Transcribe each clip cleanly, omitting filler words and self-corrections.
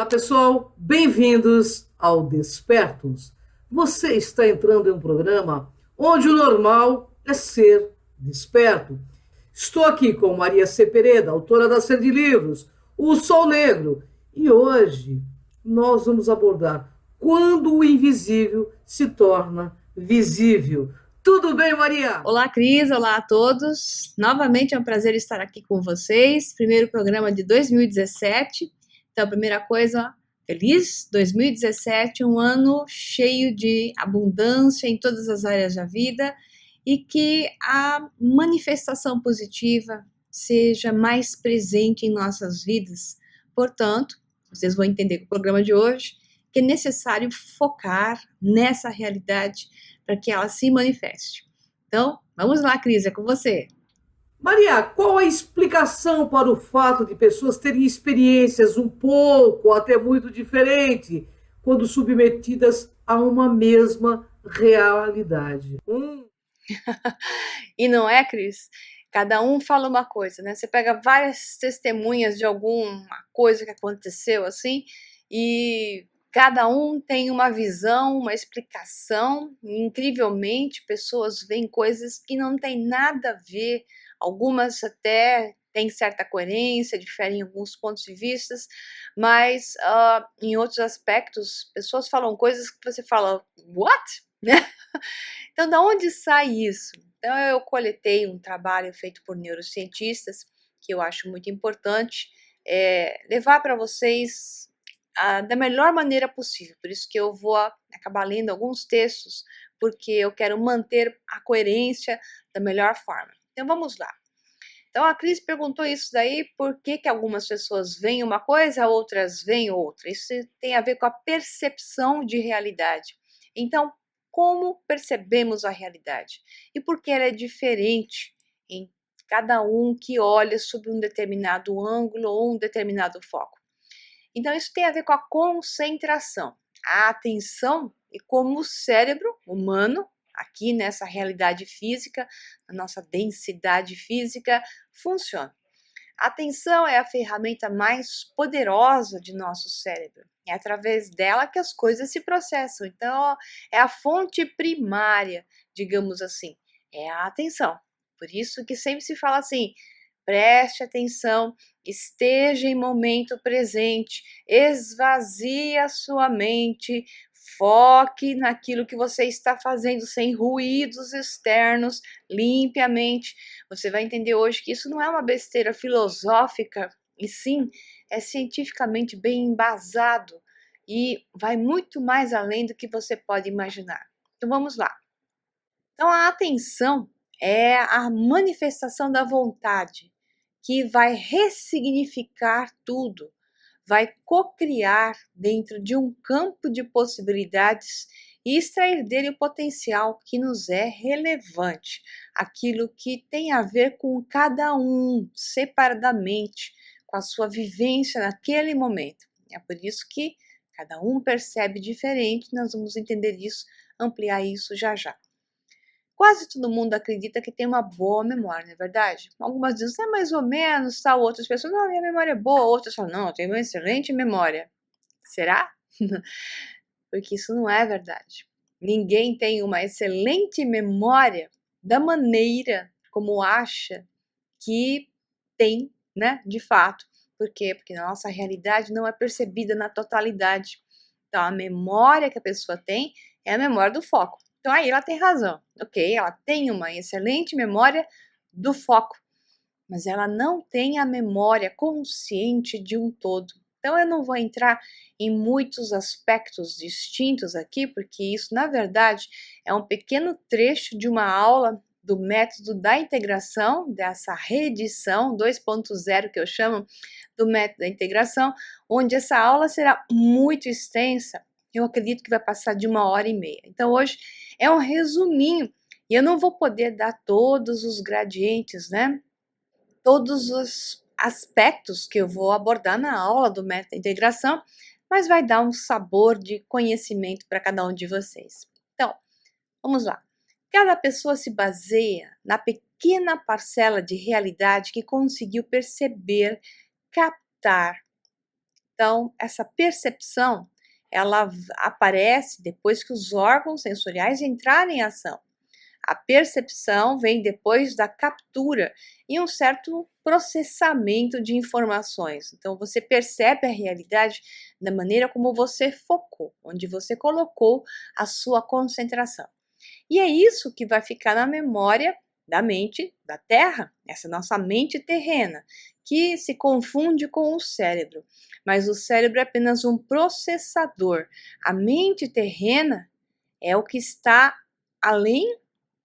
Olá, pessoal, bem-vindos ao Despertos. Você está entrando em um programa onde o normal é ser desperto. Estou aqui com Maria C. Pereira, autora da série de livros O Sol Negro, e hoje nós vamos abordar quando o invisível se torna visível. Tudo bem, Maria? Olá, Cris, olá a todos. Novamente é um prazer estar aqui com vocês. Primeiro programa de 2017. Então, primeira coisa, feliz 2017, um ano cheio de abundância em todas as áreas da vida e que a manifestação positiva seja mais presente em nossas vidas. Portanto, vocês vão entender com o programa de hoje que é necessário focar nessa realidade para que ela se manifeste. Então, vamos lá, Cris, é com você. Maria, qual a explicação para o fato de pessoas terem experiências um pouco, até muito diferentes, quando submetidas a uma mesma realidade? E não é, Cris? Cada um fala uma coisa, né? Você pega várias testemunhas de alguma coisa que aconteceu assim, e cada um tem uma visão, uma explicação. Incrivelmente, pessoas veem coisas que não têm nada a ver, algumas até têm certa coerência, diferem em alguns pontos de vista, mas em outros aspectos, pessoas falam coisas que você fala, what? Né? Então, da onde sai isso? Então, eu coletei um trabalho feito por neurocientistas, que eu acho muito importante, levar para vocês da melhor maneira possível. Por isso que eu vou acabar lendo alguns textos, porque eu quero manter a coerência da melhor forma. Então, vamos lá. Então, a Cris perguntou isso daí, por que algumas pessoas veem uma coisa, outras veem outra. Isso tem a ver com a percepção de realidade. Então, como percebemos a realidade? E por que ela é diferente em cada um que olha sob um determinado ângulo ou um determinado foco? Então, isso tem a ver com a concentração, a atenção e como o cérebro humano, aqui nessa realidade física, a nossa densidade física, funciona. A atenção é a ferramenta mais poderosa de nosso cérebro. É através dela que as coisas se processam. Então, é a fonte primária, digamos assim, é a atenção. Por isso que sempre se fala assim: preste atenção, esteja em momento presente, esvazie a sua mente, foque naquilo que você está fazendo sem ruídos externos, limpe a mente. Você vai entender hoje que isso não é uma besteira filosófica, e sim é cientificamente bem embasado e vai muito mais além do que você pode imaginar. Então vamos lá. Então a atenção é a manifestação da vontade que vai ressignificar tudo, vai cocriar dentro de um campo de possibilidades e extrair dele o potencial que nos é relevante, aquilo que tem a ver com cada um separadamente, com a sua vivência naquele momento. É por isso que cada um percebe diferente, nós vamos entender isso, ampliar isso já já. Quase todo mundo acredita que tem uma boa memória, não é verdade? Algumas dizem, é mais ou menos, tal. Outras pessoas, não, minha memória é boa. Outras falam, não, eu tenho uma excelente memória. Será? Porque isso não é verdade. Ninguém tem uma excelente memória da maneira como acha que tem, né, de fato. Por quê? Porque a nossa realidade não é percebida na totalidade. Então, a memória que a pessoa tem é a memória do foco. Então, aí ela tem razão. Ok, ela tem uma excelente memória do foco, mas ela não tem a memória consciente de um todo. Então, eu não vou entrar em muitos aspectos distintos aqui, porque isso, na verdade, é um pequeno trecho de uma aula do método da integração, dessa reedição 2.0 que eu chamo do método da integração, onde essa aula será muito extensa. Eu acredito que vai passar de 1h30. Então, hoje é um resuminho e eu não vou poder dar todos os gradientes, né? Todos os aspectos que eu vou abordar na aula do método de integração, mas vai dar um sabor de conhecimento para cada um de vocês. Então, vamos lá. Cada pessoa se baseia na pequena parcela de realidade que conseguiu perceber, captar. Então, essa percepção, ela aparece depois que os órgãos sensoriais entrarem em ação. A percepção vem depois da captura e um certo processamento de informações. Então, você percebe a realidade da maneira como você focou, onde você colocou a sua concentração. E é isso que vai ficar na memória da mente da Terra, essa nossa mente terrena, que se confunde com o cérebro. Mas o cérebro é apenas um processador. A mente terrena é o que está além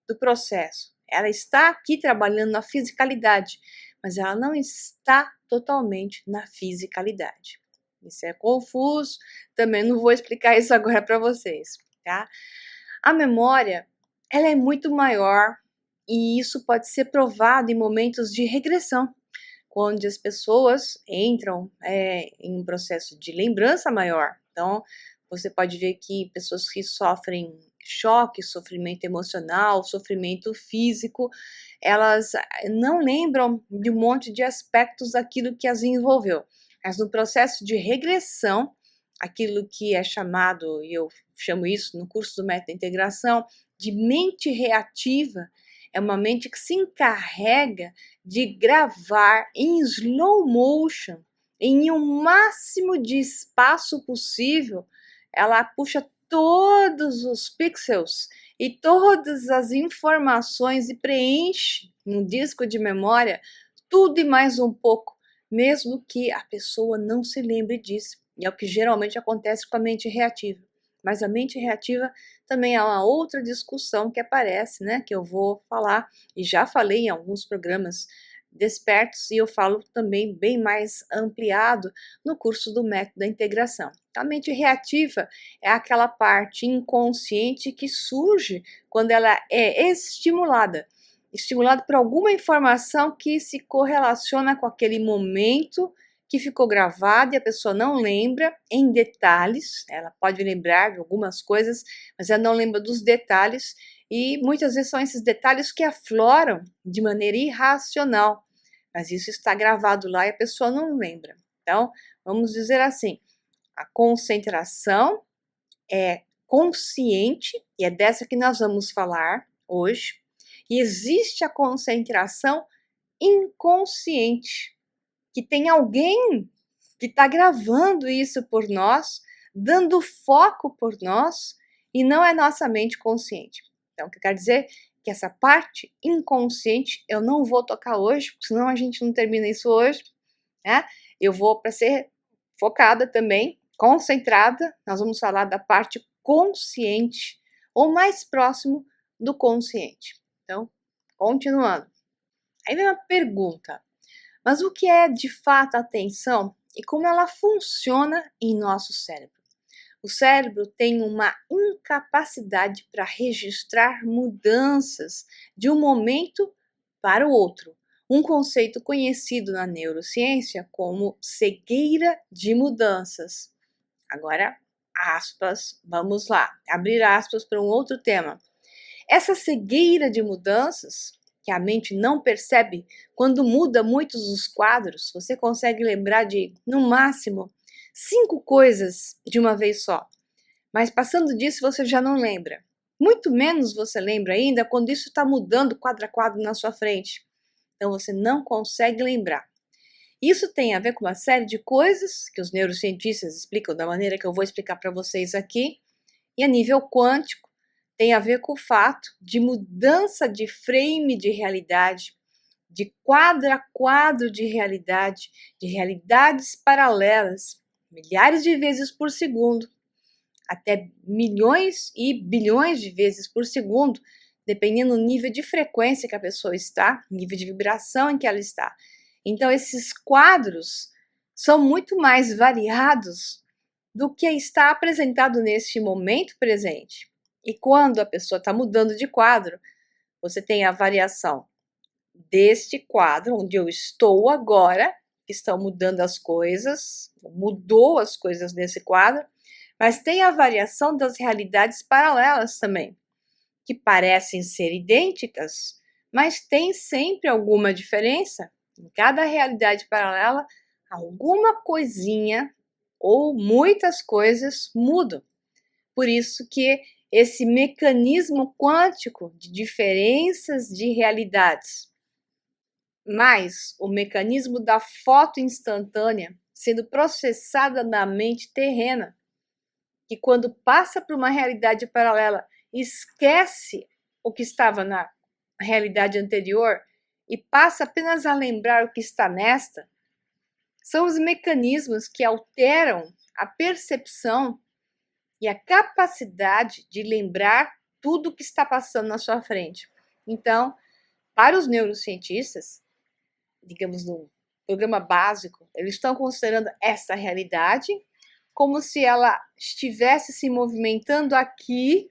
do processo. Ela está aqui trabalhando na fisicalidade, mas ela não está totalmente na fisicalidade. Isso é confuso, também não vou explicar isso agora para vocês, tá? A memória, ela é muito maior e isso pode ser provado em momentos de regressão, onde as pessoas entram em um processo de lembrança maior. Então, você pode ver que pessoas que sofrem choque, sofrimento emocional, sofrimento físico, elas não lembram de um monte de aspectos daquilo que as envolveu. Mas no processo de regressão, aquilo que é chamado, e eu chamo isso no curso do método de integração, de mente reativa, é uma mente que se encarrega de gravar em slow motion, em um máximo de espaço possível. Ela puxa todos os pixels e todas as informações e preenche no disco de memória tudo e mais um pouco, mesmo que a pessoa não se lembre disso. E é o que geralmente acontece com a mente reativa. Mas a mente reativa também é uma outra discussão que aparece, né? Que eu vou falar, e já falei em alguns programas despertos, e eu falo também bem mais ampliado no curso do método da integração. A mente reativa é aquela parte inconsciente que surge quando ela é estimulada por alguma informação que se correlaciona com aquele momento que ficou gravado e a pessoa não lembra em detalhes. Ela pode lembrar de algumas coisas, mas ela não lembra dos detalhes, e muitas vezes são esses detalhes que afloram de maneira irracional, mas isso está gravado lá e a pessoa não lembra. Então, vamos dizer assim, a concentração é consciente, e é dessa que nós vamos falar hoje, e existe a concentração inconsciente, que tem alguém que está gravando isso por nós, dando foco por nós, e não é nossa mente consciente. Então, o que quer dizer que essa parte inconsciente eu não vou tocar hoje, senão a gente não termina isso hoje, né? Eu vou para ser focada também, concentrada, nós vamos falar da parte consciente, ou mais próximo do consciente. Então, continuando. Aí vem uma pergunta. Mas o que é de fato a atenção e como ela funciona em nosso cérebro? O cérebro tem uma incapacidade para registrar mudanças de um momento para o outro. Um conceito conhecido na neurociência como cegueira de mudanças. Agora, aspas, vamos lá, abrir aspas para um outro tema. Essa cegueira de mudanças que a mente não percebe quando muda muitos os quadros, você consegue lembrar de, no máximo, 5 coisas de uma vez só. Mas passando disso, você já não lembra. Muito menos você lembra ainda quando isso está mudando quadro a quadro na sua frente. Então você não consegue lembrar. Isso tem a ver com uma série de coisas que os neurocientistas explicam da maneira que eu vou explicar para vocês aqui. E a nível quântico, tem a ver com o fato de mudança de frame de realidade, de quadro a quadro de realidade, de realidades paralelas, milhares de vezes por segundo, até milhões e bilhões de vezes por segundo, dependendo do nível de frequência que a pessoa está, nível de vibração em que ela está. Então, esses quadros são muito mais variados do que está apresentado neste momento presente. E quando a pessoa está mudando de quadro, você tem a variação deste quadro, onde eu estou agora, que estão mudando as coisas, mudou as coisas nesse quadro, mas tem a variação das realidades paralelas também, que parecem ser idênticas, mas tem sempre alguma diferença. Em cada realidade paralela, alguma coisinha ou muitas coisas mudam. Por isso que esse mecanismo quântico de diferenças de realidades, mais o mecanismo da foto instantânea sendo processada na mente terrena, que quando passa para uma realidade paralela, esquece o que estava na realidade anterior e passa apenas a lembrar o que está nesta, são os mecanismos que alteram a percepção e a capacidade de lembrar tudo o que está passando na sua frente. Então, para os neurocientistas, digamos no programa básico, eles estão considerando essa realidade como se ela estivesse se movimentando aqui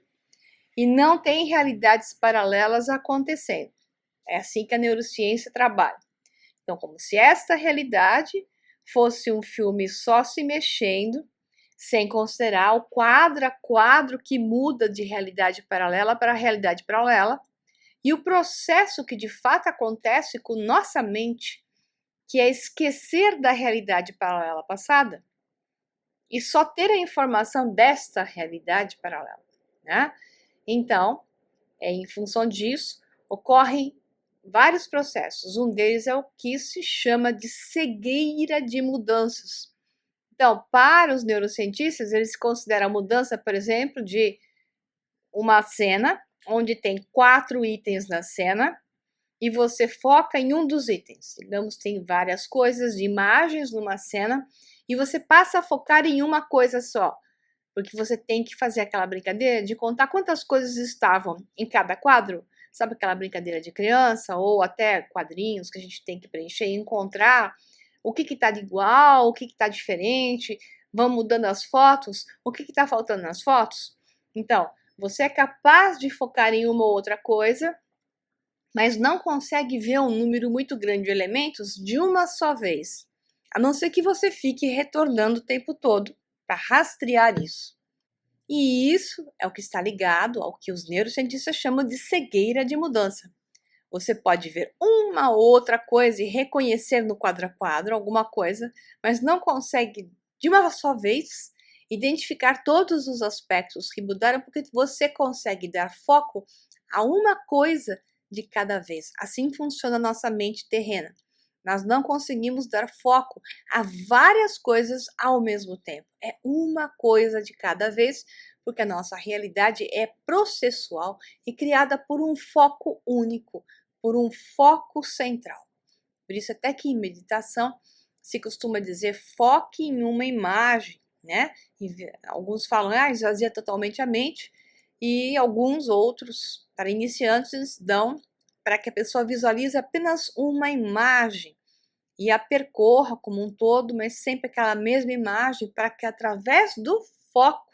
e não tem realidades paralelas acontecendo. É assim que a neurociência trabalha. Então, como se esta realidade fosse um filme só se mexendo, sem considerar o quadro a quadro que muda de realidade paralela para realidade paralela, e o processo que de fato acontece com nossa mente, que é esquecer da realidade paralela passada e só ter a informação desta realidade paralela, né? Então, em função disso, ocorrem vários processos. Um deles é o que se chama de cegueira de mudanças. Então, para os neurocientistas, eles consideram a mudança, por exemplo, de uma cena onde tem 4 itens na cena e você foca em um dos itens. Digamos, tem várias coisas de imagens numa cena e você passa a focar em uma coisa só, porque você tem que fazer aquela brincadeira de contar quantas coisas estavam em cada quadro. Sabe aquela brincadeira de criança ou até quadrinhos que a gente tem que preencher e encontrar o que está de igual, o que está diferente, vão mudando as fotos, o que está faltando nas fotos? Então, você é capaz de focar em uma ou outra coisa, mas não consegue ver um número muito grande de elementos de uma só vez, a não ser que você fique retornando o tempo todo para rastrear isso. E isso é o que está ligado ao que os neurocientistas chamam de cegueira de mudança. Você pode ver uma outra coisa e reconhecer no quadro a quadro alguma coisa, mas não consegue, de uma só vez, identificar todos os aspectos que mudaram, porque você consegue dar foco a uma coisa de cada vez. Assim funciona a nossa mente terrena. Nós não conseguimos dar foco a várias coisas ao mesmo tempo. É uma coisa de cada vez, porque a nossa realidade é processual e criada por um foco único, por um foco central. Por isso, até que em meditação se costuma dizer foque em uma imagem, né? E alguns falam, esvazia totalmente a mente, e alguns outros, para iniciantes, dão para que a pessoa visualize apenas uma imagem e a percorra como um todo, mas sempre aquela mesma imagem, para que através do foco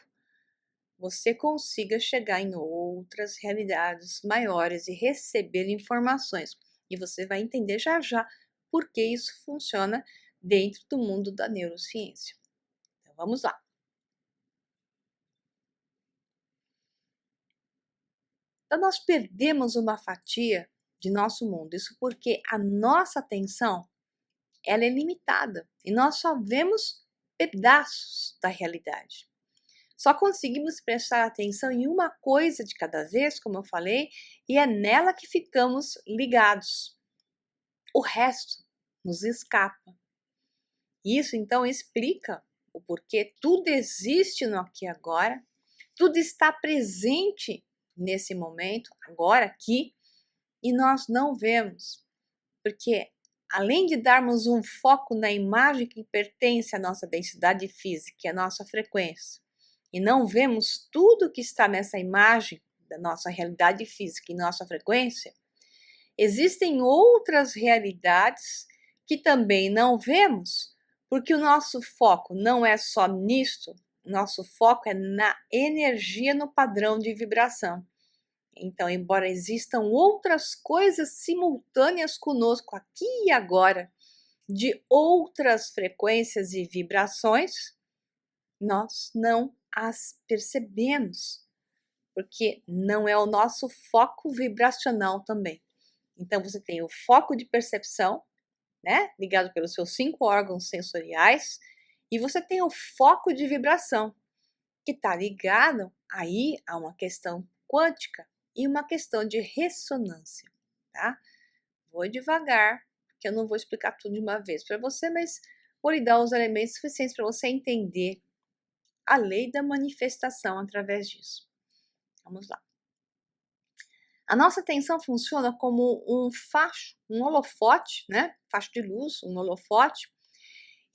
você consiga chegar em outras realidades maiores e receber informações. E você vai entender já já por que isso funciona dentro do mundo da neurociência. Então vamos lá. Então nós perdemos uma fatia de nosso mundo. Isso porque a nossa atenção ela é limitada e nós só vemos pedaços da realidade. Só conseguimos prestar atenção em uma coisa de cada vez, como eu falei, e é nela que ficamos ligados. O resto nos escapa. Isso então explica o porquê tudo existe no aqui e agora, tudo está presente nesse momento, agora aqui, e nós não vemos, porque além de darmos um foco na imagem que pertence à nossa densidade física, que é a nossa frequência, e não vemos tudo que está nessa imagem da nossa realidade física e nossa frequência, existem outras realidades que também não vemos, porque o nosso foco não é só nisto, nosso foco é na energia, no padrão de vibração. Então, embora existam outras coisas simultâneas conosco aqui e agora, de outras frequências e vibrações, nós não as percebemos, porque não é o nosso foco vibracional também. Então você tem o foco de percepção, né, ligado pelos seus 5 órgãos sensoriais, E você tem o foco de vibração, que está ligado aí a uma questão quântica e uma questão de ressonância, tá? Vou devagar, porque eu não vou explicar tudo de uma vez para você, mas vou lhe dar os elementos suficientes para você entender a lei da manifestação através disso. Vamos lá. A nossa atenção funciona como um facho, um holofote, né? Facho de luz, um holofote,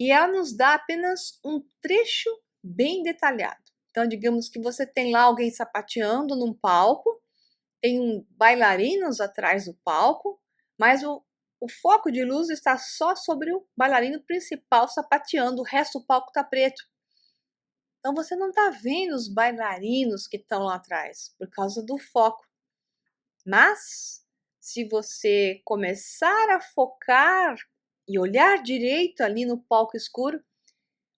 e ela nos dá apenas um trecho bem detalhado. Então, digamos que você tem lá alguém sapateando num palco, tem bailarinos atrás do palco, mas o foco de luz está só sobre o bailarino principal sapateando, o resto do palco está preto. Então você não está vendo os bailarinos que estão lá atrás, por causa do foco. Mas, se você começar a focar e olhar direito ali no palco escuro,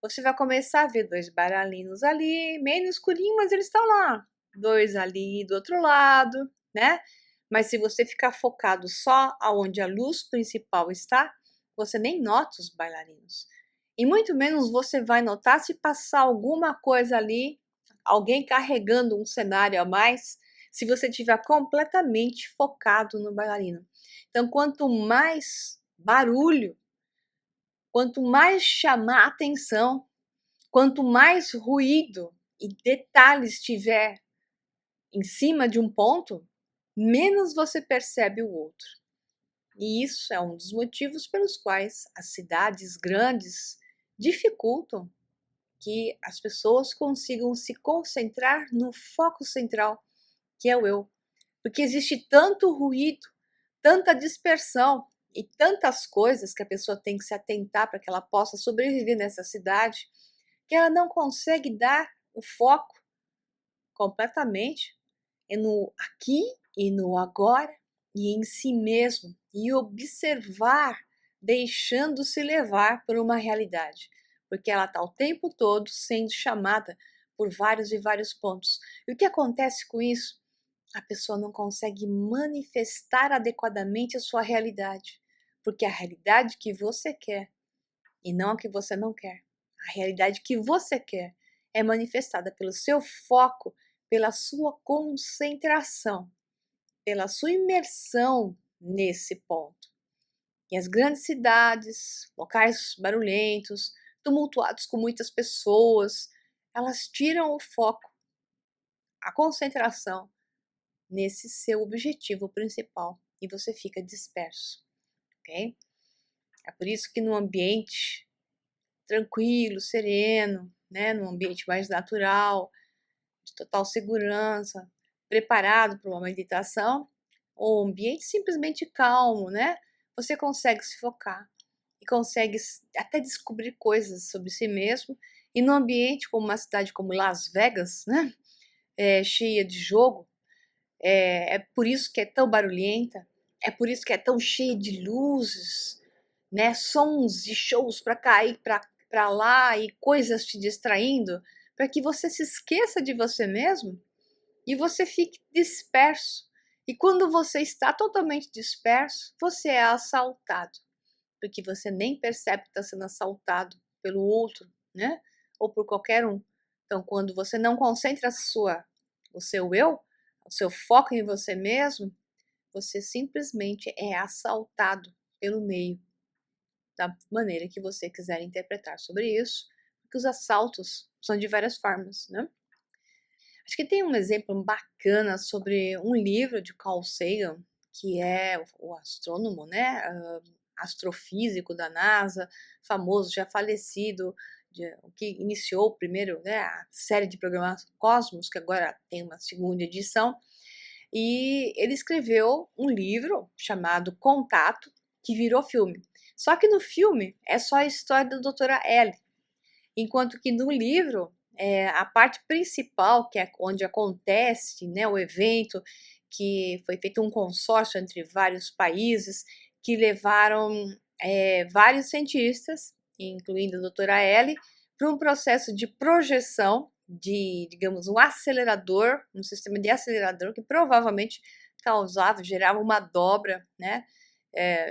você vai começar a ver 2 bailarinos ali, meio no escurinho, mas eles estão lá. 2 ali do outro lado, né? Mas se você ficar focado só aonde a luz principal está, você nem nota os bailarinos. E muito menos você vai notar se passar alguma coisa ali, alguém carregando um cenário a mais, se você estiver completamente focado no bailarino. Então, quanto mais barulho, quanto mais chamar atenção, quanto mais ruído e detalhes tiver em cima de um ponto, menos você percebe o outro. E isso é um dos motivos pelos quais as cidades grandes dificultam que as pessoas consigam se concentrar no foco central, que é o eu. Porque existe tanto ruído, tanta dispersão e tantas coisas que a pessoa tem que se atentar para que ela possa sobreviver nessa cidade, que ela não consegue dar o foco completamente no aqui e no agora e em si mesmo e observar, deixando-se levar por uma realidade, porque ela está o tempo todo sendo chamada por vários e vários pontos. E o que acontece com isso? A pessoa não consegue manifestar adequadamente a sua realidade, porque a realidade que você quer e não a que você não quer, a realidade que você quer é manifestada pelo seu foco, pela sua concentração, pela sua imersão nesse ponto. E as grandes cidades, locais barulhentos, tumultuados com muitas pessoas, elas tiram o foco, a concentração nesse seu objetivo principal e você fica disperso, ok? É por isso que no ambiente tranquilo, sereno, né, num ambiente mais natural, de total segurança, preparado para uma meditação, ou um ambiente simplesmente calmo, né? Você consegue se focar e consegue até descobrir coisas sobre si mesmo. E num ambiente como uma cidade como Las Vegas, né? Cheia de jogo, é por isso que é tão barulhenta, é por isso que é tão cheia de luzes, né? Sons e shows para cair para lá e coisas te distraindo, para que você se esqueça de você mesmo e você fique disperso. E quando você está totalmente disperso, você é assaltado, porque você nem percebe que está sendo assaltado pelo outro, né? Ou por qualquer um. Então, quando você não concentra o seu eu, o seu foco em você mesmo, você simplesmente é assaltado pelo meio, da maneira que você quiser interpretar sobre isso, porque os assaltos são de várias formas, né? Acho que tem um exemplo bacana sobre um livro de Carl Sagan, que é o astrônomo, né? Astrofísico da NASA, famoso, já falecido, o que iniciou o primeiro, né, a série de programas Cosmos, que agora tem uma segunda edição, e ele escreveu um livro chamado Contato, que virou filme. Só que no filme é só a história da doutora Ellie, enquanto que no livro, a parte principal, que é onde acontece, né, o evento, que foi feito um consórcio entre vários países, que levaram vários cientistas, incluindo a doutora Ellie, para um processo de projeção de, digamos, um acelerador, um sistema de acelerador que provavelmente gerava uma dobra, né,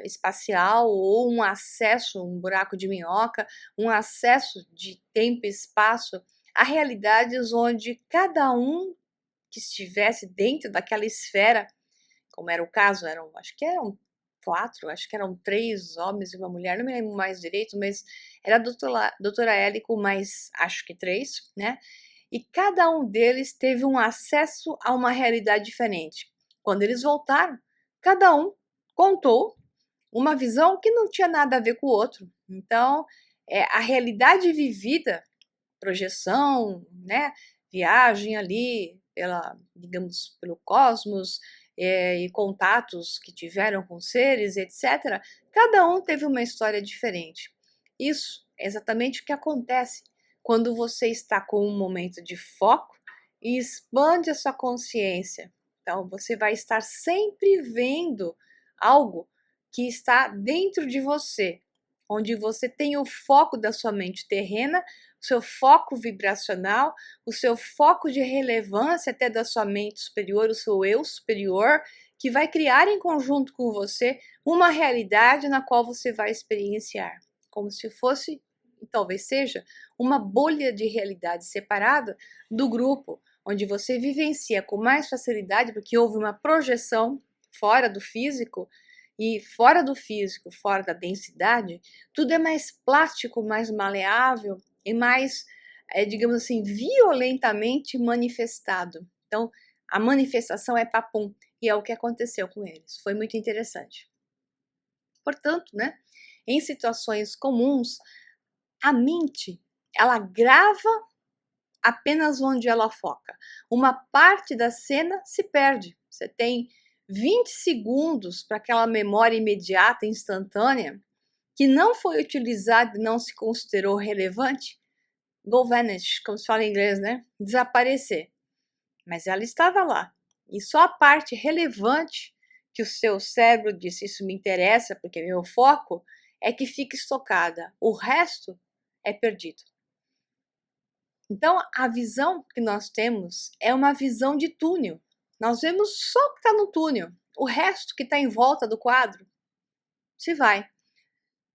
espacial ou um acesso, um buraco de minhoca, um acesso de tempo e espaço a realidades onde cada um que estivesse dentro daquela esfera, como era o caso, acho que eram 4, acho que eram 3 homens e uma mulher, não me lembro mais direito, mas era a doutora Ellie com mais, acho que 3, né? E cada um deles teve um acesso a uma realidade diferente. Quando eles voltaram, cada um contou uma visão que não tinha nada a ver com o outro. Então, a realidade vivida, projeção, né, viagem ali digamos, pelo cosmos, e contatos que tiveram com seres, etc., cada um teve uma história diferente. Isso é exatamente o que acontece quando você está com um momento de foco e expande a sua consciência. Então, você vai estar sempre vendo algo que está dentro de você, onde você tem o foco da sua mente terrena, o seu foco vibracional, o seu foco de relevância até da sua mente superior, o seu eu superior, que vai criar em conjunto com você uma realidade na qual você vai experienciar, como se fosse, e talvez seja, uma bolha de realidade separada do grupo, onde você vivencia com mais facilidade, porque houve uma projeção fora do físico, e fora do físico, fora da densidade, tudo é mais plástico, mais maleável e mais, digamos assim, violentamente manifestado. Então, a manifestação é papum, e é o que aconteceu com eles. Foi muito interessante. Portanto, né, em situações comuns, a mente, ela grava apenas onde ela foca. Uma parte da cena se perde. Você tem 20 segundos para aquela memória imediata, instantânea, que não foi utilizada e não se considerou relevante, go vanish, como se fala em inglês, né? Desaparecer. Mas ela estava lá. E só a parte relevante que o seu cérebro disse, isso me interessa porque é meu foco, é que fica estocada. O resto é perdido. Então, a visão que nós temos é uma visão de túnel. Nós vemos só o que está no túnel. O resto que está em volta do quadro se vai.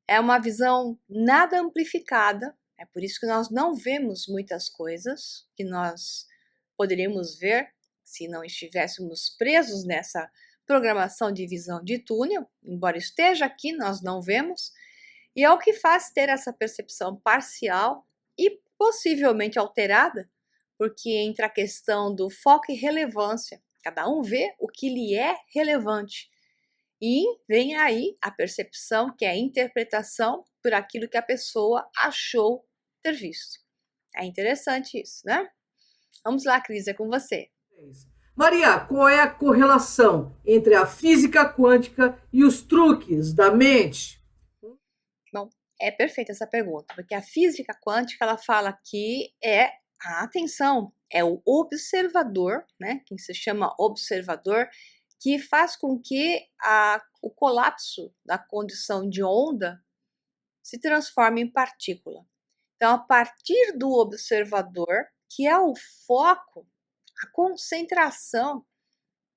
É uma visão nada amplificada. É por isso que nós não vemos muitas coisas que nós poderíamos ver se não estivéssemos presos nessa programação de visão de túnel. Embora esteja aqui, nós não vemos. E é o que faz ter essa percepção parcial e possivelmente alterada, porque entra a questão do foco e relevância. Cada um vê o que lhe é relevante. E vem aí a percepção, que é a interpretação por aquilo que a pessoa achou ter visto. É interessante isso, né? Vamos lá, Cris, é com você. Maria, qual é a correlação entre a física quântica e os truques da mente? Bom, é perfeita essa pergunta, porque a física quântica, ela fala que a atenção, é o observador, né, que se chama observador, que faz com que o colapso da condição de onda se transforme em partícula. Então, a partir do observador, que é o foco, a concentração,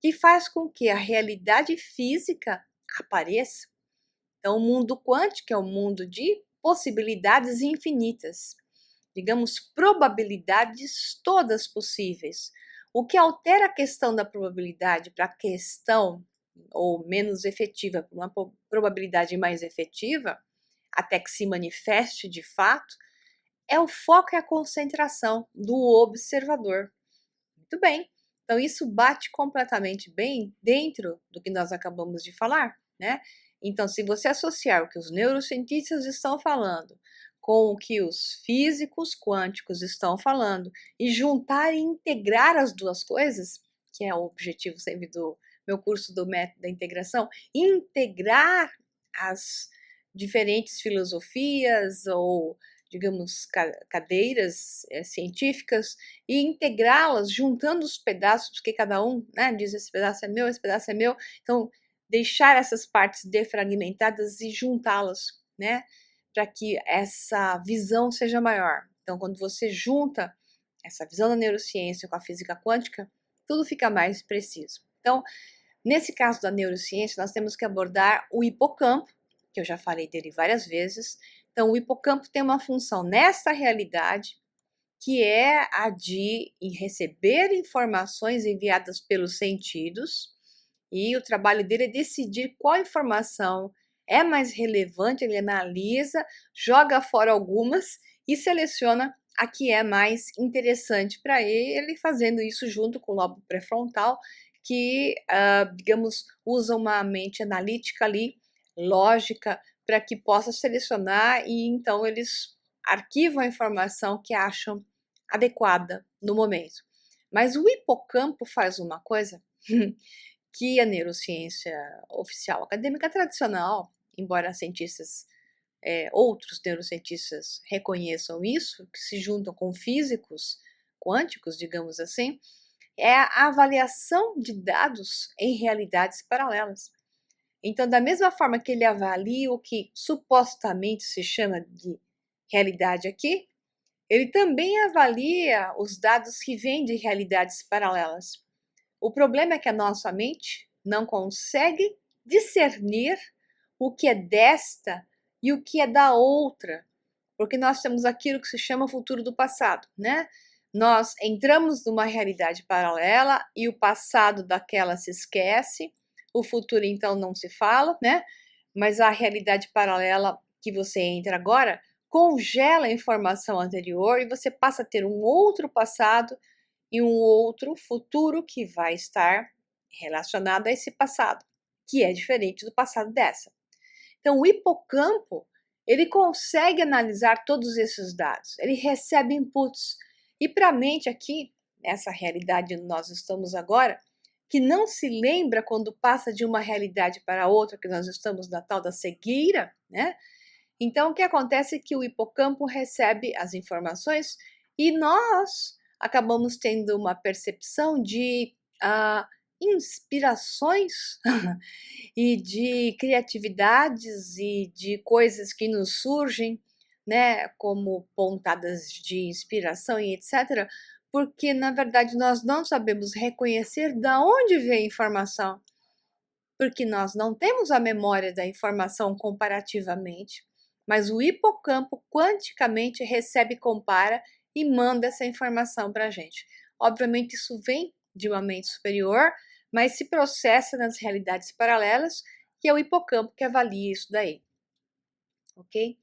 que faz com que a realidade física apareça. Então, o mundo quântico é um mundo de possibilidades infinitas, digamos, probabilidades todas possíveis. O que altera a questão da probabilidade para a questão ou menos efetiva para uma probabilidade mais efetiva, até que se manifeste de fato, é o foco e a concentração do observador. Muito bem. Então, isso bate completamente bem dentro do que nós acabamos de falar, né? Então, se você associar o que os neurocientistas estão falando com o que os físicos quânticos estão falando e juntar e integrar as duas coisas, que é o objetivo sempre do meu curso do método da integração, integrar as diferentes filosofias ou, digamos, cadeiras científicas e integrá-las, juntando os pedaços, porque cada um, né, diz esse pedaço é meu, esse pedaço é meu. Então, deixar essas partes defragmentadas e juntá-las, né, para que essa visão seja maior. Então, quando você junta essa visão da neurociência com a física quântica, tudo fica mais preciso. Então, Nesse caso da neurociência, nós temos que abordar o hipocampo, que eu já falei dele várias vezes. Então, o hipocampo tem uma função nessa realidade, que é a de receber informações enviadas pelos sentidos, e o trabalho dele é decidir qual informação é mais relevante. Ele analisa, joga fora algumas e seleciona a que é mais interessante para ele, fazendo isso junto com o lobo pré-frontal, que, digamos, usa uma mente analítica ali, lógica, para que possa selecionar, e então eles arquivam a informação que acham adequada no momento. Mas o hipocampo faz uma coisa que a neurociência oficial acadêmica tradicional, embora cientistas, outros neurocientistas reconheçam isso, que se juntam com físicos quânticos, digamos assim, é a avaliação de dados em realidades paralelas. Então, da mesma forma que ele avalia o que supostamente se chama de realidade aqui, ele também avalia os dados que vêm de realidades paralelas. O problema é que a nossa mente não consegue discernir o que é desta e o que é da outra, porque nós temos aquilo que se chama futuro do passado, né? Nós entramos numa realidade paralela e o passado daquela se esquece, o futuro então não se fala, né? Mas a realidade paralela que você entra agora congela a informação anterior e você passa a ter um outro passado e um outro futuro que vai estar relacionado a esse passado, que é diferente do passado dessa. Então, o hipocampo, ele consegue analisar todos esses dados, ele recebe inputs. E para a mente aqui, nessa realidade onde nós estamos agora, que não se lembra quando passa de uma realidade para outra, que nós estamos na tal da cegueira, né? Então, o que acontece é que o hipocampo recebe as informações e nós acabamos tendo uma percepção de inspirações e de criatividades e de coisas que nos surgem, né, como pontadas de inspiração e etc., porque na verdade nós não sabemos reconhecer da onde vem a informação, porque nós não temos a memória da informação comparativamente, mas o hipocampo quanticamente recebe, compara e manda essa informação para a gente. Obviamente isso vem de uma mente superior, mas se processa nas realidades paralelas, que é o hipocampo que avalia isso daí, ok?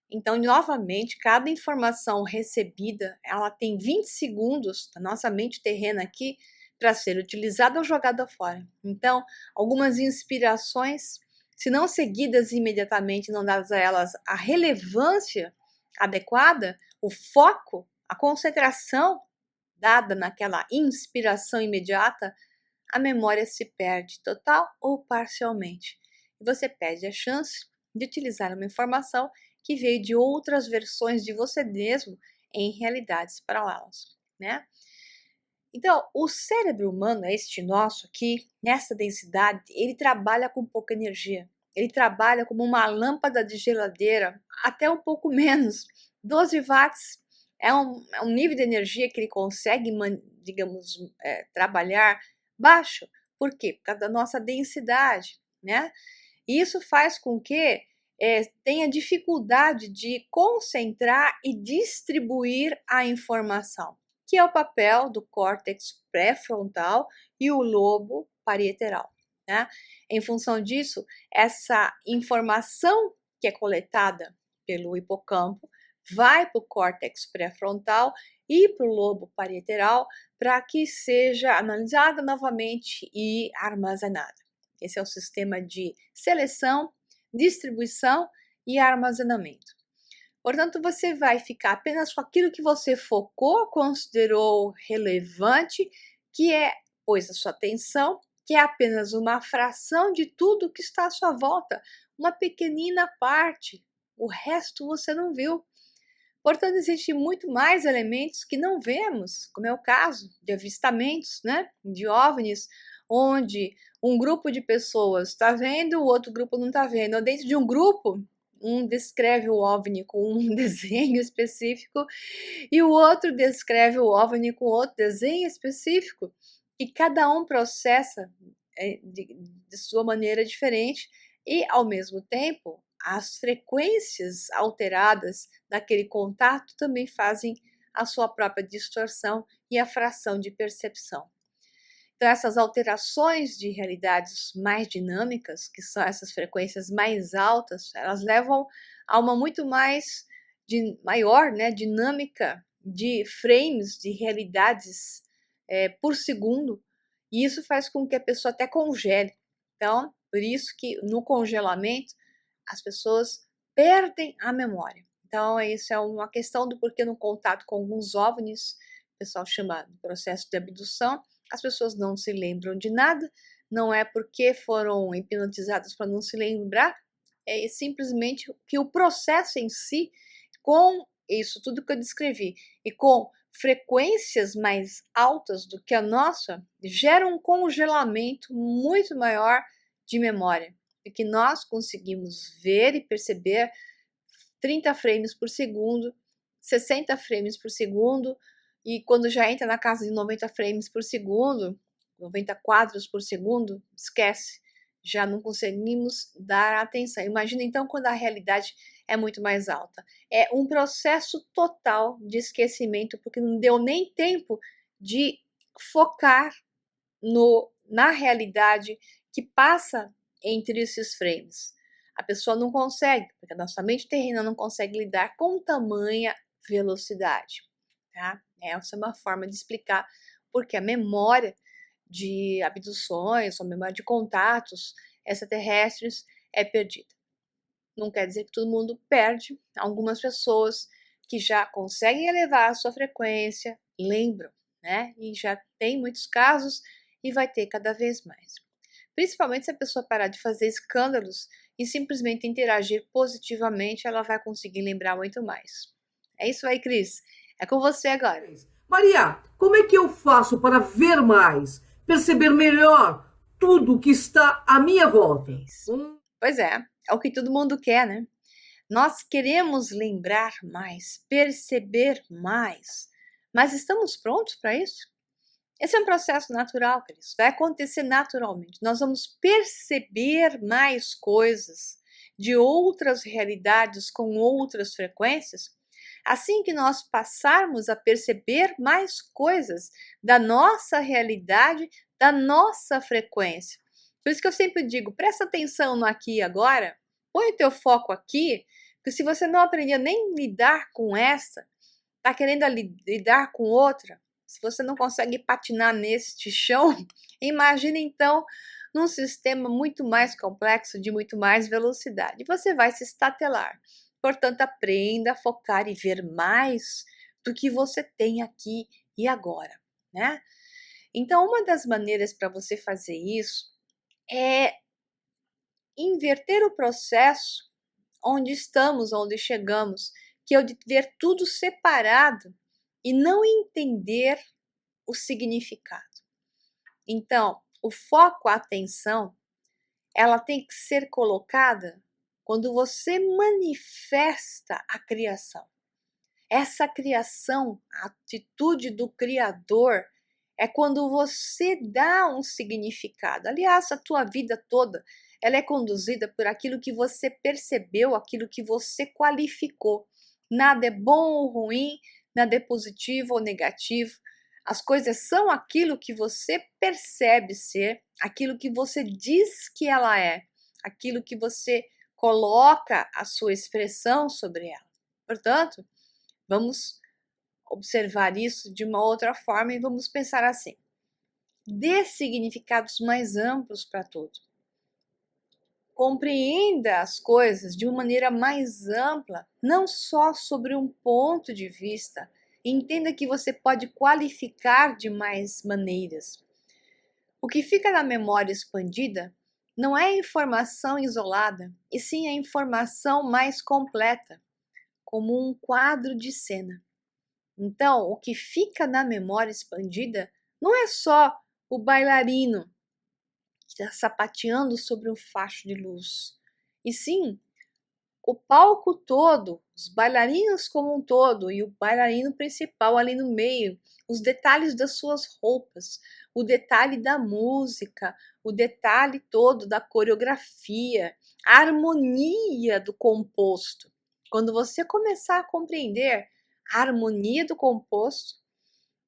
Então, novamente, cada informação recebida, ela tem 20 segundos da nossa mente terrena aqui para ser utilizada ou jogada fora. Então, algumas inspirações, se não seguidas imediatamente, não dadas a elas a relevância adequada, o foco, a concentração dada naquela inspiração imediata, a memória se perde total ou parcialmente. E você perde a chance de utilizar uma informação que veio de outras versões de você mesmo em realidades paralelas, né? Então, o cérebro humano, este nosso aqui, nessa densidade, ele trabalha com pouca energia. Ele trabalha como uma lâmpada de geladeira, até um pouco menos. 12 watts é um nível de energia que ele consegue, digamos, trabalhar baixo. Por quê? Por causa da nossa densidade, né? E isso faz com que tenha dificuldade de concentrar e distribuir a informação, que é o papel do córtex pré-frontal e o lobo parietal, né? Em função disso, essa informação que é coletada pelo hipocampo vai para o córtex pré-frontal e para o lobo parietal para que seja analisada novamente e armazenada. Esse é o sistema de seleção, distribuição e armazenamento. Portanto, você vai ficar apenas com aquilo que você focou, considerou relevante, que pôs a sua atenção, que é apenas uma fração de tudo que está à sua volta, uma pequenina parte. O resto você não viu. Portanto, existem muito mais elementos que não vemos, como é o caso de avistamentos, né, de OVNIs, onde um grupo de pessoas está vendo, o outro grupo não está vendo. Ou dentro de um grupo, um descreve o OVNI com um desenho específico e o outro descreve o OVNI com outro desenho específico, e cada um processa de sua maneira diferente e, ao mesmo tempo, as frequências alteradas daquele contato também fazem a sua própria distorção e a fração de percepção. Então, essas alterações de realidades mais dinâmicas, que são essas frequências mais altas, elas levam a uma muito mais maior, né, dinâmica de frames de realidades por segundo, e isso faz com que a pessoa até congele. Então, por isso que no congelamento as pessoas perdem a memória. Então, isso é uma questão do porquê no contato com alguns OVNIs, o pessoal chama de processo de abdução, as pessoas não se lembram de nada, não é porque foram hipnotizadas para não se lembrar, é simplesmente que o processo em si, com isso tudo que eu descrevi, e com frequências mais altas do que a nossa, gera um congelamento muito maior de memória, e que nós conseguimos ver e perceber 30 frames por segundo, 60 frames por segundo, e quando já entra na casa de 90 frames por segundo, 90 quadros por segundo, esquece, já não conseguimos dar atenção. Imagina então quando a realidade é muito mais alta. É um processo total de esquecimento, porque não deu nem tempo de focar na realidade que passa entre esses frames. A pessoa não consegue, porque a nossa mente terrena não consegue lidar com tamanha velocidade, tá? Essa é uma forma de explicar porque a memória de abduções, ou memória de contatos extraterrestres é perdida. Não quer dizer que todo mundo perde. Algumas pessoas que já conseguem elevar a sua frequência lembram, né? E já tem muitos casos e vai ter cada vez mais. Principalmente se a pessoa parar de fazer escândalos e simplesmente interagir positivamente, ela vai conseguir lembrar muito mais. É isso aí, Cris. É com você agora. Maria, como é que eu faço para ver mais, perceber melhor tudo que está à minha volta? Pois é o que todo mundo quer, né? Nós queremos lembrar mais, perceber mais, mas estamos prontos para isso? Esse é um processo natural, Cris. Vai acontecer naturalmente. Nós vamos perceber mais coisas de outras realidades com outras frequências. Assim que nós passarmos a perceber mais coisas da nossa realidade, da nossa frequência. Por isso que eu sempre digo, presta atenção no aqui e agora, põe o teu foco aqui, porque se você não aprender nem lidar com essa, está querendo lidar com outra, se você não consegue patinar neste chão, imagine então num sistema muito mais complexo, de muito mais velocidade. Você vai se estatelar. Portanto, aprenda a focar e ver mais do que você tem aqui e agora, né? Então, uma das maneiras para você fazer isso é inverter o processo onde estamos, onde chegamos, que é o de ver tudo separado e não entender o significado. Então, o foco, a atenção, ela tem que ser colocada quando você manifesta a criação. Essa criação, a atitude do Criador, é quando você dá um significado. Aliás, a tua vida toda, ela é conduzida por aquilo que você percebeu, aquilo que você qualificou. Nada é bom ou ruim, nada é positivo ou negativo. As coisas são aquilo que você percebe ser, aquilo que você diz que ela é, aquilo que você coloca a sua expressão sobre ela. Portanto, vamos observar isso de uma outra forma e vamos pensar assim: dê significados mais amplos para tudo. Compreenda as coisas de uma maneira mais ampla, não só sobre um ponto de vista. Entenda que você pode qualificar de mais maneiras. O que fica na memória expandida não é informação isolada, e sim a informação mais completa, como um quadro de cena. Então, o que fica na memória expandida não é só o bailarino que está sapateando sobre um facho de luz, e sim O palco todo, os bailarinos como um todo e o bailarino principal ali no meio, os detalhes das suas roupas, o detalhe da música, o detalhe todo da coreografia, a harmonia do composto. Quando você começar a compreender a harmonia do composto,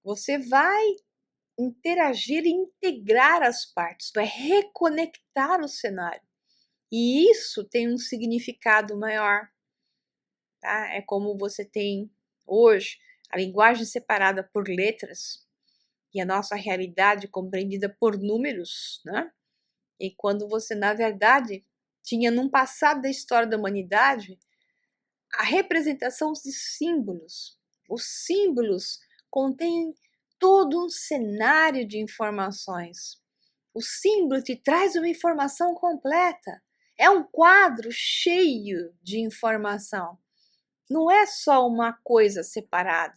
você vai interagir e integrar as partes, vai reconectar o cenário. E isso tem um significado maior, tá? É como você tem hoje a linguagem separada por letras e a nossa realidade compreendida por números, né? E quando você, na verdade, tinha num passado da história da humanidade a representação de símbolos. Os símbolos contêm todo um cenário de informações. O símbolo te traz uma informação completa. É um quadro cheio de informação. Não é só uma coisa separada.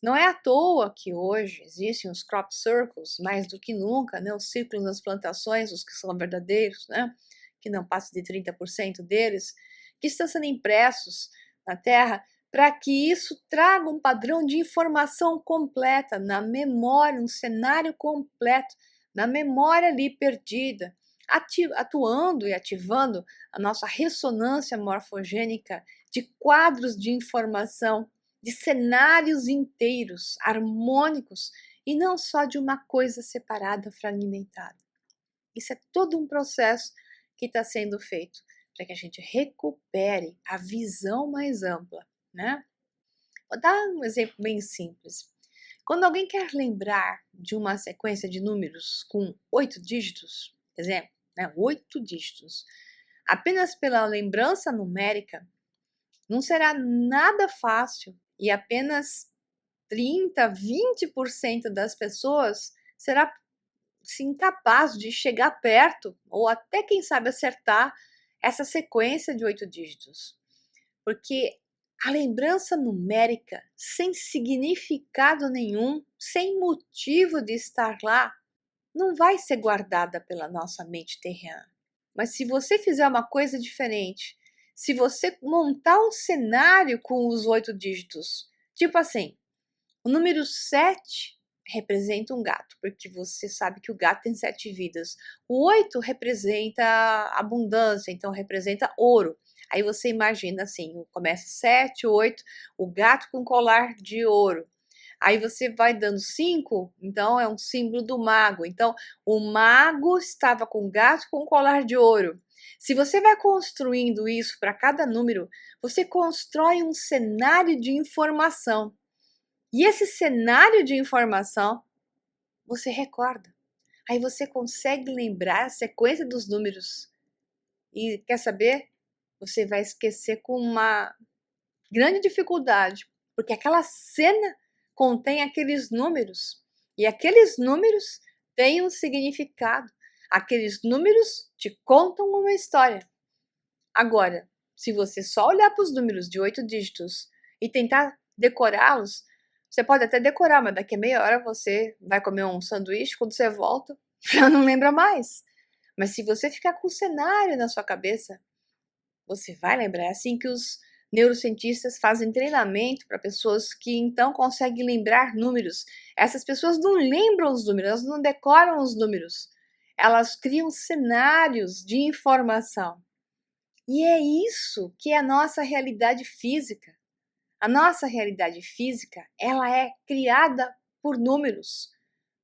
Não é à toa que hoje existem os crop circles, mais do que nunca, né? Os círculos nas plantações, os que são verdadeiros, né? Que não passam de 30% deles, que estão sendo impressos na Terra para que isso traga um padrão de informação completa na memória, um cenário completo, na memória ali perdida, atuando e ativando a nossa ressonância morfogênica de quadros de informação, de cenários inteiros, harmônicos, e não só de uma coisa separada, fragmentada. Isso é todo um processo que está sendo feito para que a gente recupere a visão mais ampla, né? Vou dar um exemplo bem simples. Quando alguém quer lembrar de uma sequência de números com 8 dígitos, por exemplo, né, 8 dígitos, apenas pela lembrança numérica, não será nada fácil e apenas 30, 20% das pessoas será incapaz de chegar perto ou até, quem sabe, acertar essa sequência de 8 dígitos. Porque a lembrança numérica, sem significado nenhum, sem motivo de estar lá, não vai ser guardada pela nossa mente terrena. Mas se você fizer uma coisa diferente, se você montar um cenário com os 8 dígitos, tipo assim, o número 7 representa um gato, porque você sabe que o gato tem 7 vidas. O 8 representa abundância, então representa ouro. Aí você imagina assim, começa 7, 8, o gato com colar de ouro. Aí você vai dando 5, então é um símbolo do mago. Então, o mago estava com o gato com colar de ouro. Se você vai construindo isso para cada número, você constrói um cenário de informação. E esse cenário de informação, você recorda. Aí você consegue lembrar a sequência dos números. E quer saber? Você vai esquecer com uma grande dificuldade, porque aquela cena contém aqueles números. E aqueles números têm um significado. Aqueles números te contam uma história. Agora, se você só olhar para os números de 8 dígitos e tentar decorá-los, você pode até decorar, mas daqui a meia hora você vai comer um sanduíche, quando você volta, já não lembra mais. Mas se você ficar com o cenário na sua cabeça, você vai lembrar. É assim que os neurocientistas fazem treinamento para pessoas que então conseguem lembrar números. Essas pessoas não lembram os números, elas não decoram os números. Elas criam cenários de informação. E é isso que é a nossa realidade física. A nossa realidade física, ela é criada por números,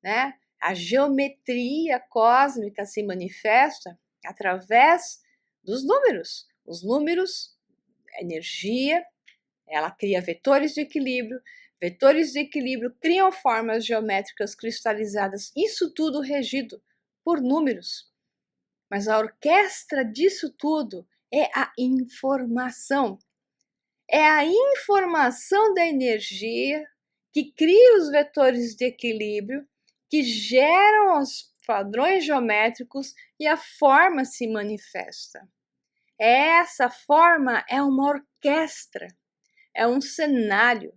né? A geometria cósmica se manifesta através dos números. Os números, a energia, ela cria vetores de equilíbrio criam formas geométricas cristalizadas, isso tudo regido por números. Mas a orquestra disso tudo é a informação. É a informação da energia que cria os vetores de equilíbrio, que geram os padrões geométricos e a forma se manifesta. Essa forma é uma orquestra, é um cenário,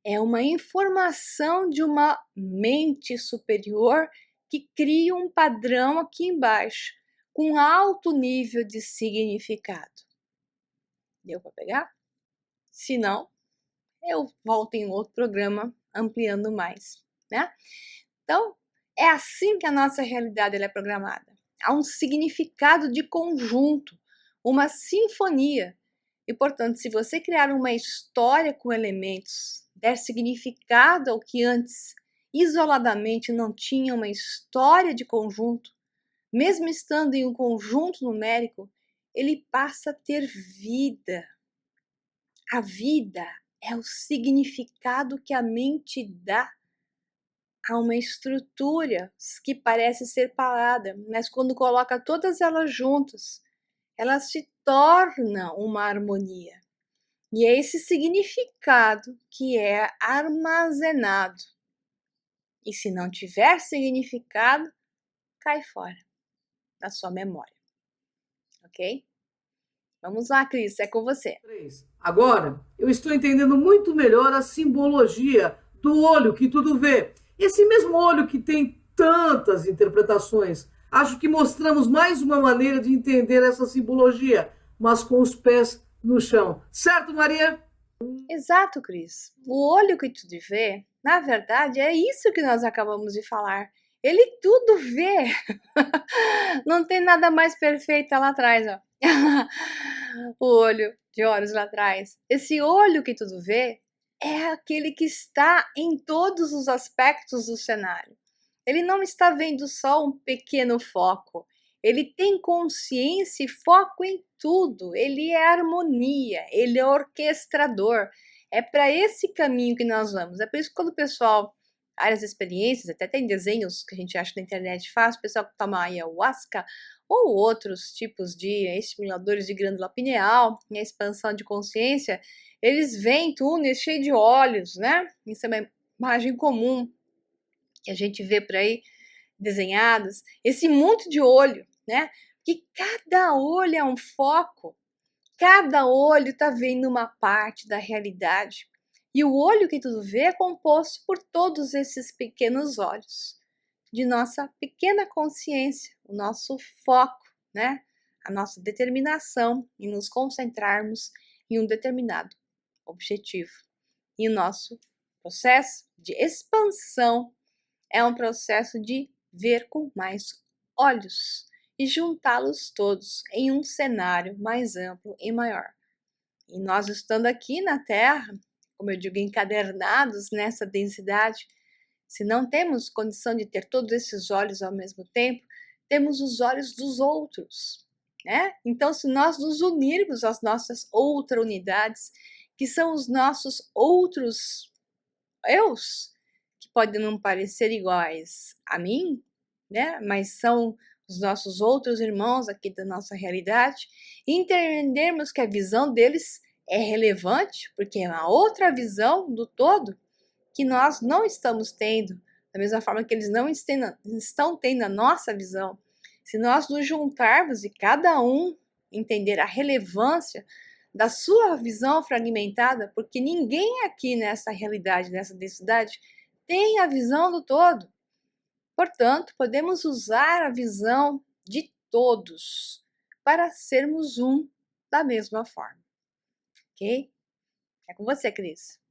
é uma informação de uma mente superior que cria um padrão aqui embaixo, com alto nível de significado. Deu para pegar? Se não, eu volto em outro programa ampliando mais, né? Então, é assim que a nossa realidade ela é programada. Há um significado de conjunto, uma sinfonia. E, portanto, se você criar uma história com elementos, der significado ao que antes isoladamente não tinha uma história de conjunto, mesmo estando em um conjunto numérico, ele passa a ter vida. A vida é o significado que a mente dá a uma estrutura que parece ser parada, mas quando coloca todas elas juntas, ela se torna uma harmonia. E é esse significado que é armazenado. E se não tiver significado, cai fora da sua memória. Ok? Vamos lá, Cris, é com você. Agora, eu estou entendendo muito melhor a simbologia do olho que tudo vê. Esse mesmo olho que tem tantas interpretações. Acho que mostramos mais uma maneira de entender essa simbologia, mas com os pés no chão. Certo, Maria? Exato, Cris. O olho que tudo vê, na verdade, é isso que nós acabamos de falar. Ele tudo vê. Não tem nada mais perfeito lá atrás, ó. O olho de olhos lá atrás. Esse olho que tudo vê é aquele que está em todos os aspectos do cenário. Ele não está vendo só um pequeno foco. Ele tem consciência e foco em tudo. Ele é harmonia, ele é orquestrador. É para esse caminho que nós vamos. É por isso que quando o pessoal, áreas experiências, até tem desenhos que a gente acha na internet faz, o pessoal que toma ayahuasca ou outros tipos de estimuladores de glândula pineal, em expansão de consciência, eles veem túneis cheios de olhos, né? Isso é uma imagem comum que a gente vê por aí desenhadas, esse monte de olho, né? Que cada olho é um foco, cada olho está vendo uma parte da realidade. E o olho que tudo vê é composto por todos esses pequenos olhos de nossa pequena consciência, o nosso foco, né? A nossa determinação em nos concentrarmos em um determinado objetivo. E o nosso processo de expansão é um processo de ver com mais olhos e juntá-los todos em um cenário mais amplo e maior. E nós estando aqui na Terra, como eu digo, encadernados nessa densidade, se não temos condição de ter todos esses olhos ao mesmo tempo, temos os olhos dos outros, né? Então, se nós nos unirmos às nossas outras unidades, que são os nossos outros eus, que podem não parecer iguais a mim, né? Mas são os nossos outros irmãos aqui da nossa realidade, e entendermos que a visão deles é relevante, porque é uma outra visão do todo que nós não estamos tendo, da mesma forma que eles não estão tendo a nossa visão. Se nós nos juntarmos e cada um entender a relevância da sua visão fragmentada, porque ninguém aqui nessa realidade, nessa densidade, tem a visão do todo. Portanto, podemos usar a visão de todos para sermos um da mesma forma. Ok? É com você, Cris.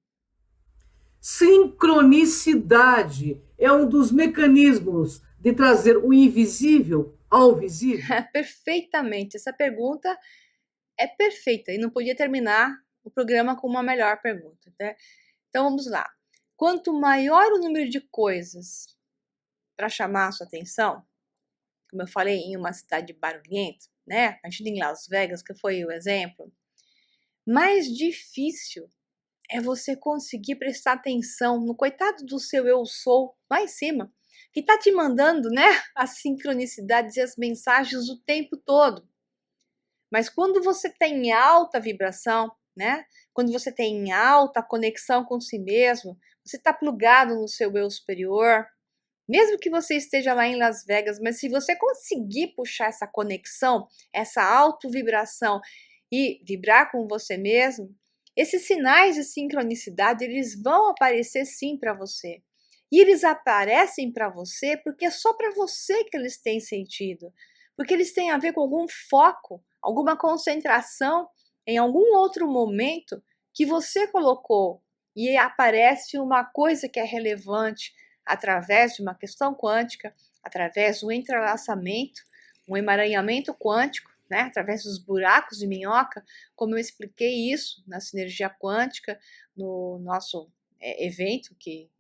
Sincronicidade é um dos mecanismos de trazer o invisível ao visível? Perfeitamente. Essa pergunta é perfeita e não podia terminar o programa com uma melhor pergunta, né? Então vamos lá. Quanto maior o número de coisas para chamar a sua atenção, como eu falei em uma cidade barulhenta, né? A gente em Las Vegas, que foi o exemplo, mais difícil é você conseguir prestar atenção no coitado do seu eu sou lá em cima, que tá te mandando, né, as sincronicidades e as mensagens o tempo todo. Mas quando você tem alta vibração, né, quando você tem alta conexão com si mesmo, você está plugado no seu eu superior, mesmo que você esteja lá em Las Vegas, mas se você conseguir puxar essa conexão, essa auto-vibração e vibrar com você mesmo, esses sinais de sincronicidade, eles vão aparecer sim para você. E eles aparecem para você porque é só para você que eles têm sentido. Porque eles têm a ver com algum foco, alguma concentração em algum outro momento que você colocou e aparece uma coisa que é relevante através de uma questão quântica, através do entrelaçamento, um emaranhamento quântico, né, através dos buracos de minhoca, como eu expliquei isso na Sinergia Quântica, no nosso evento que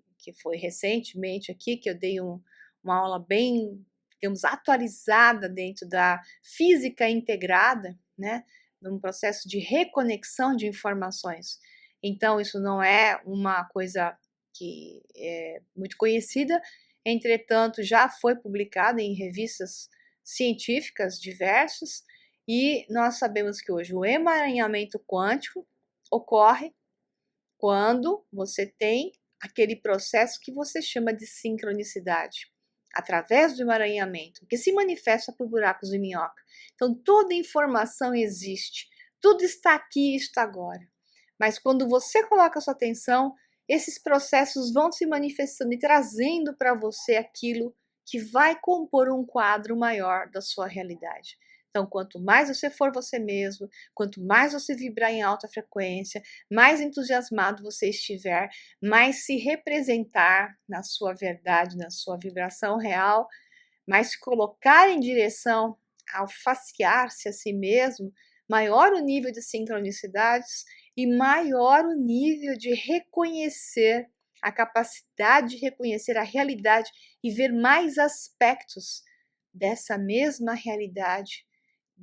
foi recentemente aqui, que eu dei uma aula bem, digamos, atualizada dentro da física integrada, né, num processo de reconexão de informações. Então, isso não é uma coisa que é muito conhecida, entretanto, já foi publicada em revistas científicas diversas, e nós sabemos que hoje o emaranhamento quântico ocorre quando você tem aquele processo que você chama de sincronicidade, através do emaranhamento, que se manifesta por buracos de minhoca. Então, toda informação existe, tudo está aqui e está agora. Mas quando você coloca a sua atenção, esses processos vão se manifestando e trazendo para você aquilo que vai compor um quadro maior da sua realidade. Então, quanto mais você for você mesmo, quanto mais você vibrar em alta frequência, mais entusiasmado você estiver, mais se representar na sua verdade, na sua vibração real, mais se colocar em direção ao facear-se a si mesmo, maior o nível de sincronicidades e maior o nível de reconhecer, a capacidade de reconhecer a realidade e ver mais aspectos dessa mesma realidade,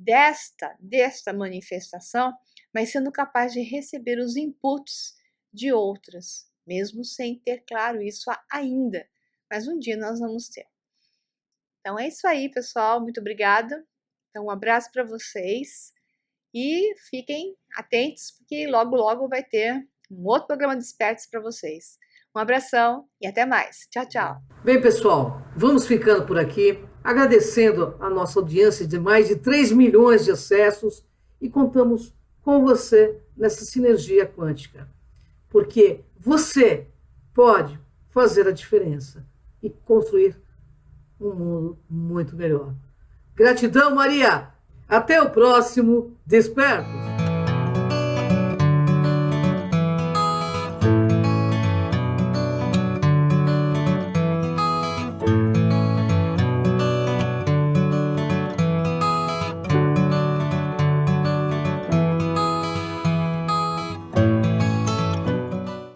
desta manifestação, mas sendo capaz de receber os inputs de outras, mesmo sem ter claro isso ainda, mas um dia nós vamos ter. Então é isso aí, pessoal, muito obrigada. Então um abraço para vocês e fiquem atentos, porque logo logo vai ter um outro programa Despertes para vocês. Um abração e até mais. Tchau, tchau. Bem, pessoal, vamos ficando por aqui, agradecendo a nossa audiência de mais de 3 milhões de acessos e contamos com você nessa sinergia quântica, porque você pode fazer a diferença e construir um mundo muito melhor. Gratidão, Maria! Até o próximo Despertos!